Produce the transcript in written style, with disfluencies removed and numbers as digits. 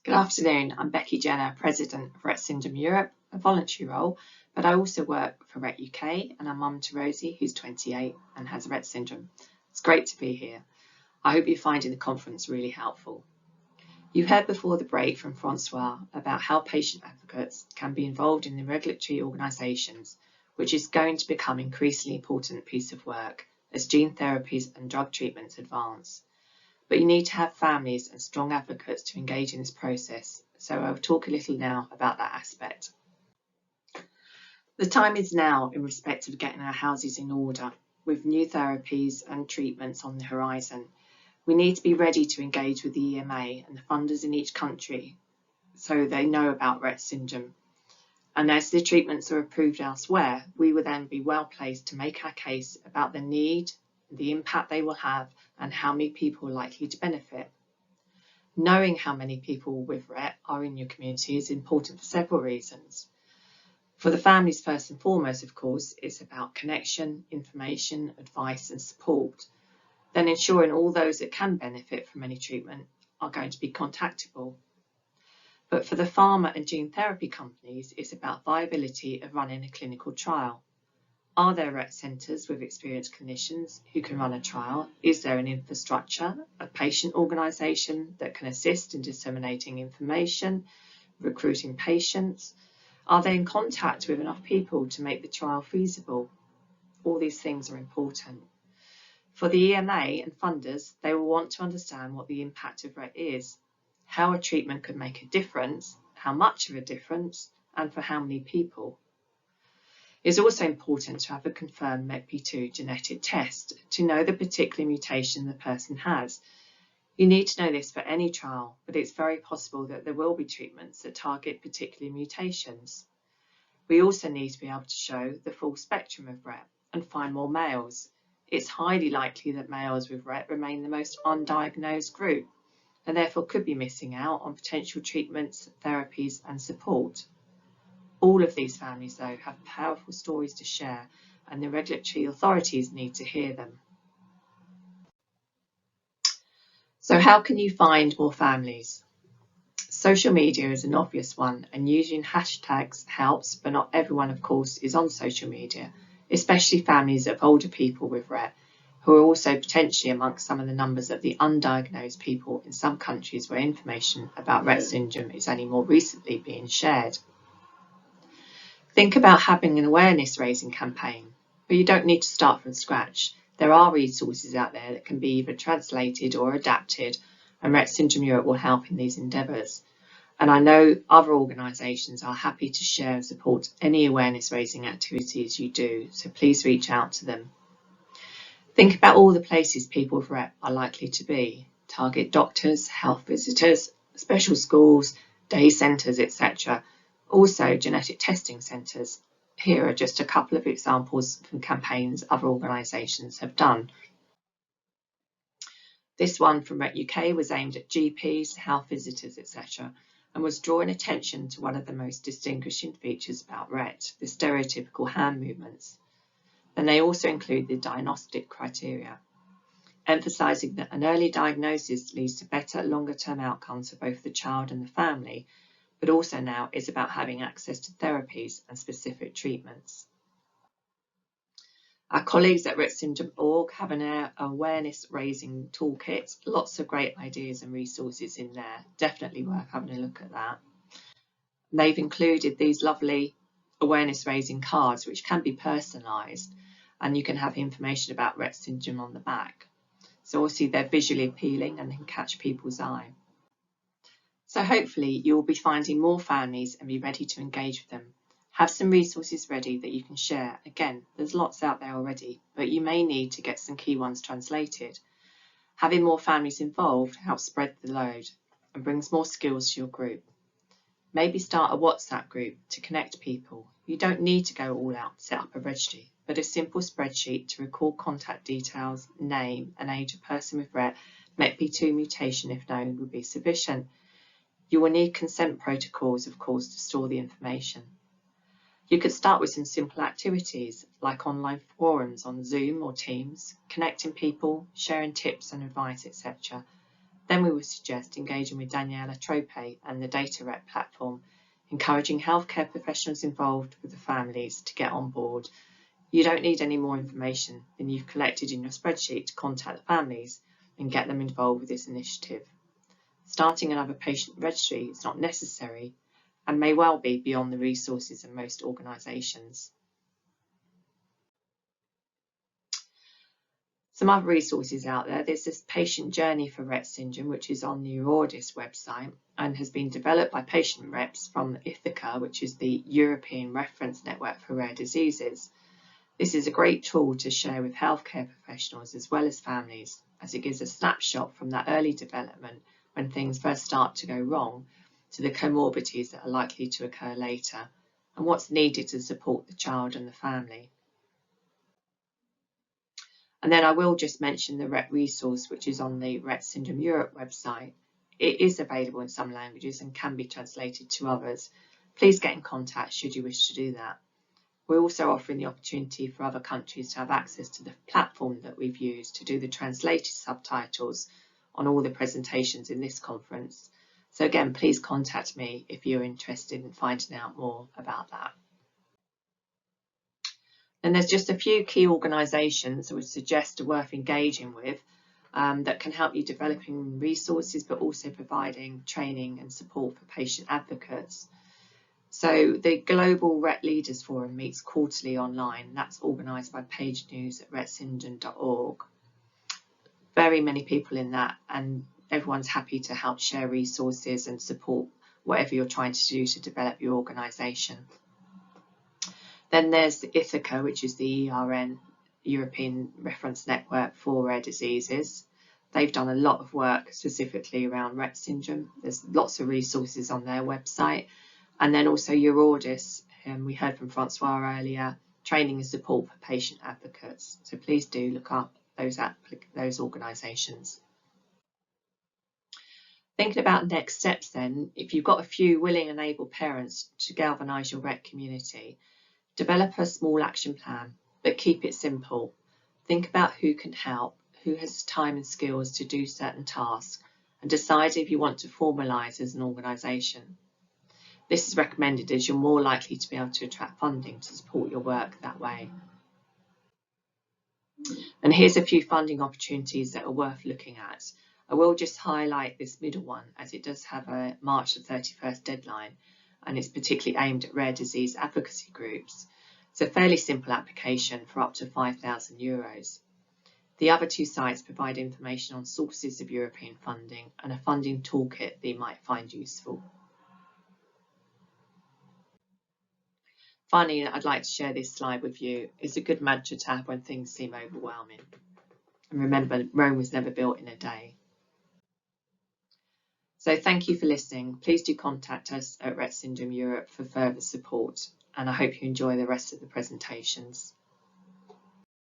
Good afternoon, I'm Becky Jenner, President of Rett Syndrome Europe, a voluntary role, but I also work for Rett UK and I'm mum to Rosie, who's 28 and has Rett syndrome. It's great to be here. I hope you're finding the conference really helpful. You heard before the break from Francois about how patient advocates can be involved in the regulatory organisations, which is going to become an increasingly important piece of work as gene therapies and drug treatments advance. But you need to have families and strong advocates to engage in this process, so I'll talk a little now about that aspect. The time is now in respect of getting our houses in order, with new therapies and treatments on the horizon. We need to be ready to engage with the EMA and the funders in each country so they know about Rett syndrome. And as the treatments are approved elsewhere, we will then be well placed to make our case about the need, the impact they will have, and how many people are likely to benefit. Knowing how many people with Rett are in your community is important for several reasons. For the families, first and foremost, of course, it's about connection, information, advice and support. Then ensuring all those that can benefit from any treatment are going to be contactable. But for the pharma and gene therapy companies, it's about viability of running a clinical trial. Are there Rett centres with experienced clinicians who can run a trial? Is there an infrastructure, a patient organisation that can assist in disseminating information, recruiting patients? Are they in contact with enough people to make the trial feasible? All these things are important. For the EMA and funders, they will want to understand what the impact of Rett is, how a treatment could make a difference, how much of a difference, and for how many people. It's also important to have a confirmed MECP2 genetic test to know the particular mutation the person has. You need to know this for any trial, but it's very possible that there will be treatments that target particular mutations. We also need to be able to show the full spectrum of Rett and find more males. It's highly likely that males with Rett remain the most undiagnosed group and therefore could be missing out on potential treatments, therapies and support. All of these families, though, have powerful stories to share, and the regulatory authorities need to hear them. So how can you find more families? Social media is an obvious one, and using hashtags helps, but not everyone, of course, is on social media, especially families of older people with Rett, who are also potentially amongst some of the numbers of the undiagnosed people in some countries where information about Rett syndrome is only more recently being shared. Think about having an awareness raising campaign, but you don't need to start from scratch. There are resources out there that can be either translated or adapted, and Rett Syndrome Europe will help in these endeavours. And I know other organisations are happy to share and support any awareness raising activities you do, so please reach out to them. Think about all the places people with Rett are likely to be. Target doctors, health visitors, special schools, day centres, etc. Also, genetic testing centres. Here are just a couple of examples from campaigns other organisations have done. This one from Rett UK was aimed at GPs, health visitors, etc. and was drawing attention to one of the most distinguishing features about Rett, the stereotypical hand movements. And they also include the diagnostic criteria, emphasising that an early diagnosis leads to better, longer-term outcomes for both the child and the family, but also now is about having access to therapies and specific treatments. Our colleagues at Rett have an awareness raising toolkit, lots of great ideas and resources in there, definitely worth having a look at that. They've included these lovely awareness raising cards which can be personalised, and you can have information about Rett syndrome on the back. So obviously they're visually appealing and can catch people's eye. So hopefully you'll be finding more families and be ready to engage with them. Have some resources ready that you can share. Again, there's lots out there already, but you may need to get some key ones translated. Having more families involved helps spread the load and brings more skills to your group. Maybe start a WhatsApp group to connect people. You don't need to go all out, set up a registry, but a simple spreadsheet to record contact details, name and age of person with Rett, MECP2 mutation if known, would be sufficient. You will need consent protocols, of course, to store the information. You could start with some simple activities like online forums on Zoom or Teams, connecting people, sharing tips and advice, etc. Then we would suggest engaging with Daniela Trope and the Data Rep platform, encouraging healthcare professionals involved with the families to get on board. You don't need any more information than you've collected in your spreadsheet to contact the families and get them involved with this initiative. Starting another patient registry is not necessary and may well be beyond the resources of most organisations. Some other resources out there. There's this patient journey for Rett syndrome, which is on the Eurordis website and has been developed by patient reps from Ithaca, which is the European Reference Network for Rare Diseases. This is a great tool to share with healthcare professionals as well as families, as it gives a snapshot from that early development when things first start to go wrong to the comorbidities that are likely to occur later and what's needed to support the child and the family. And then I will just mention the Rett resource, which is on the Rett Syndrome Europe website. It is available in some languages and can be translated to others. Please get in contact should you wish to do that. We're also offering the opportunity for other countries to have access to the platform that we've used to do the translated subtitles on all the presentations in this conference. So again, please contact me if you're interested in finding out more about that. And there's just a few key organisations I would suggest are worth engaging with that can help you developing resources, but also providing training and support for patient advocates. So the Global Rett Leaders Forum meets quarterly online. That's organised by Page News at rettsyndrome.org. Very many people in that, and everyone's happy to help share resources and support whatever you're trying to do to develop your organisation. Then there's the Ithaca, which is the ERN, European Reference Network for Rare Diseases. They've done a lot of work specifically around Rett syndrome. There's lots of resources on their website. And then also Eurordis, we heard from Francois earlier, training and support for patient advocates. So please do look up those organisations. Thinking about next steps then, if you've got a few willing and able parents to galvanise your Rett community, develop a small action plan, but keep it simple. Think about who can help, who has time and skills to do certain tasks, and decide if you want to formalise as an organisation. This is recommended as you're more likely to be able to attract funding to support your work that way. And here's a few funding opportunities that are worth looking at. I will just highlight this middle one as it does have a March the 31st deadline, and it's particularly aimed at rare disease advocacy groups. It's a fairly simple application for up to €5,000. The other two sites provide information on sources of European funding and a funding toolkit that you might find useful. Finally, I'd like to share this slide with you. It's a good mantra to have when things seem overwhelming. And remember, Rome was never built in a day. So thank you for listening. Please do contact us at Rett Syndrome Europe for further support, and I hope you enjoy the rest of the presentations.